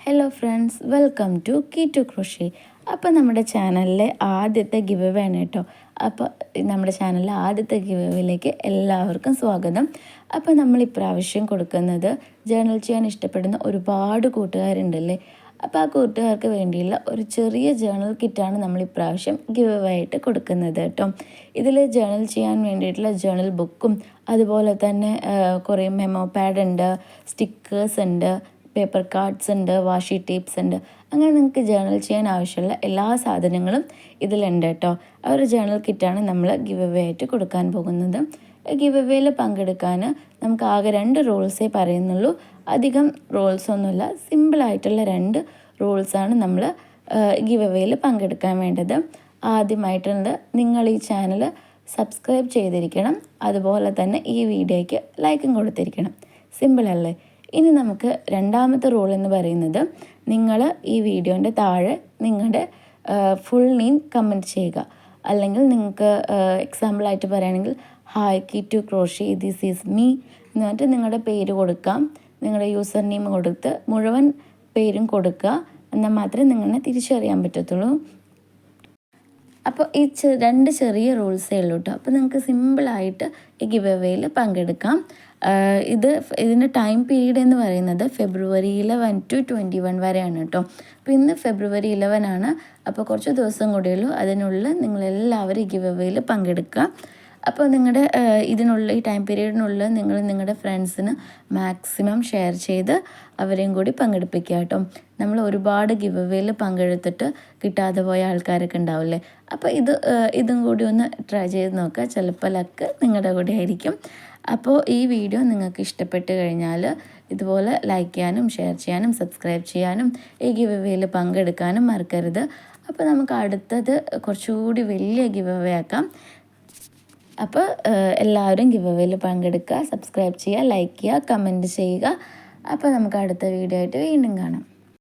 Hello friends, welcome to key to crochet. അപ്പോൾ നമ്മുടെ ചാനലിലെ ആദ്യത്തെ ഗിവ് അവേ ആണ് കേട്ടോ. അപ്പോൾ നമ്മുടെ ചാനലിലെ ആദ്യത്തെ ഗിവ് അവേയിലേക്ക് എല്ലാവർക്കും സ്വാഗതം. അപ്പോൾ നമ്മൾ ഇപ്രാവശ്യം കൊടുക്കുന്നത് ജേർണൽ ചെയ്യാൻ ഇഷ്ടപ്പെടുന്ന ഒരുപാട് കൂട്ടുകാരുണ്ടല്ലേ. അപ്പോൾ ആ കൂട്ടുകാർക്ക് വേണ്ടിയുള്ള ഒരു ചെറിയ ജേർണൽ കിറ്റാണ് നമ്മൾ ഇപ്രാവശ്യം ഗിവ് അവേ ആയിട്ട് കൊടുക്കുന്നത് കേട്ടോ. ഇതിൽ ജേർണൽ ചെയ്യാൻ വേണ്ടിയിട്ടുള്ള ജേർണൽ ബുക്കും അതുപോലെ തന്നെ കുറേ മെമ്മോ പാഡ് ഉണ്ട്, സ്റ്റിക്കേഴ്സ് ഉണ്ട്, പേപ്പർ കാർഡ്സ് ഉണ്ട്, വാഷി ടേപ്സ് ഉണ്ട്. അങ്ങനെ നിങ്ങൾക്ക് ജേർണൽ ചെയ്യാൻ ആവശ്യമുള്ള എല്ലാ സാധനങ്ങളും ഇതിലുണ്ട് കേട്ടോ. ആ ഒരു ജേർണൽ കിറ്റാണ് നമ്മൾ ഗിവ് അവേ ആയിട്ട് കൊടുക്കാൻ പോകുന്നത്. ഗിവ് അവേയിൽ പങ്കെടുക്കാൻ നമുക്ക് ആകെ 2 റൂൾസേ പറയുന്നുള്ളൂ. അധികം റൂൾസ് ഒന്നുമില്ല. സിമ്പിളായിട്ടുള്ള 2 റൂൾസാണ് നമ്മൾ ഗിവ് അവേയിൽ പങ്കെടുക്കാൻ വേണ്ടത്. ആദ്യമായിട്ടുണ്ട് നിങ്ങൾ ഈ ചാനൽ സബ്സ്ക്രൈബ് ചെയ്തിരിക്കണം. അതുപോലെ തന്നെ ഈ വീഡിയോയ്ക്ക് ലൈക്കും കൊടുത്തിരിക്കണം. സിമ്പിളല്ലേ? ഇനി നമുക്ക് രണ്ടാമത്തെ റൂൾ എന്ന് പറയുന്നത്, നിങ്ങൾ ഈ വീഡിയോൻ്റെ താഴെ നിങ്ങളുടെ ഫുൾ നെയിം കമൻറ്റ് ചെയ്യുക. അല്ലെങ്കിൽ നിങ്ങൾക്ക് എക്സാമ്പിളായിട്ട് പറയുകയാണെങ്കിൽ hi key to crochet this is me എന്ന് പറഞ്ഞിട്ട് നിങ്ങളുടെ പേര് കൊടുക്കാം. നിങ്ങളുടെ യൂസർ നെയിം കൊടുത്ത് മുഴുവൻ പേരും കൊടുക്കുക. എന്നാൽ മാത്രമേ നിങ്ങളെ തിരിച്ചറിയാൻ പറ്റത്തുള്ളൂ. അപ്പോൾ ഈ 2 ചെറിയ റൂൾസേ ഉള്ളൂ കേട്ടോ. അപ്പോൾ നിങ്ങൾക്ക് സിമ്പിളായിട്ട് ഈ ഗിവ് അവേയിൽ പങ്കെടുക്കാം. ഇതിൻ്റെ ടൈം പീരീഡ് എന്ന് പറയുന്നത് ഫെബ്രുവരി 11 to 21 വരെയാണ് കേട്ടോ. അപ്പോൾ ഇന്ന് ഫെബ്രുവരി 11 ആണ്. അപ്പോൾ കുറച്ച് ദിവസം കൂടിയുള്ളൂ. അതിനുള്ളിൽ നിങ്ങളെല്ലാവരും ഈ ഗിവ് അവേയിൽ പങ്കെടുക്കുക. അപ്പോൾ നിങ്ങളുടെ ഈ ടൈം പീരീഡിനുള്ളിൽ നിങ്ങൾ നിങ്ങളുടെ ഫ്രണ്ട്സിന് മാക്സിമം ഷെയർ ചെയ്ത് അവരെയും കൂടി പങ്കെടുപ്പിക്കുക കേട്ടോ. നമ്മൾ ഒരുപാട് ഗിവ് അവേയിൽ പങ്കെടുത്തിട്ട് കിട്ടാതെ പോയ ആൾക്കാരൊക്കെ ഉണ്ടാവില്ലേ. അപ്പോൾ ഇതും കൂടി ഒന്ന് ട്രൈ ചെയ്ത് നോക്കുക. ചിലപ്പോൾ ലക്ക് നിങ്ങളുടെ കൂടെ ആയിരിക്കും. അപ്പോൾ ഈ വീഡിയോ നിങ്ങൾക്ക് ഇഷ്ടപ്പെട്ട് കഴിഞ്ഞാൽ ഇതുപോലെ ലൈക്ക് ചെയ്യാനും ഷെയർ ചെയ്യാനും സബ്സ്ക്രൈബ് ചെയ്യാനും ഈ ഗിവ് അവേയിൽ പങ്കെടുക്കാനും മറക്കരുത്. അപ്പോൾ നമുക്ക് അടുത്തത് കുറച്ചുകൂടി വലിയ ഗിവ് അവേ ആക്കാം. അപ്പോൾ എല്ലാവരും ഗിവ് അവേയിൽ പങ്കെടുക്കുക, സബ്സ്ക്രൈബ് ചെയ്യുക, ലൈക്ക് ചെയ്യുക, കമൻറ്റ് ചെയ്യുക. അപ്പോൾ നമുക്ക് അടുത്ത വീഡിയോ ആയിട്ട് വീണ്ടും കാണാം.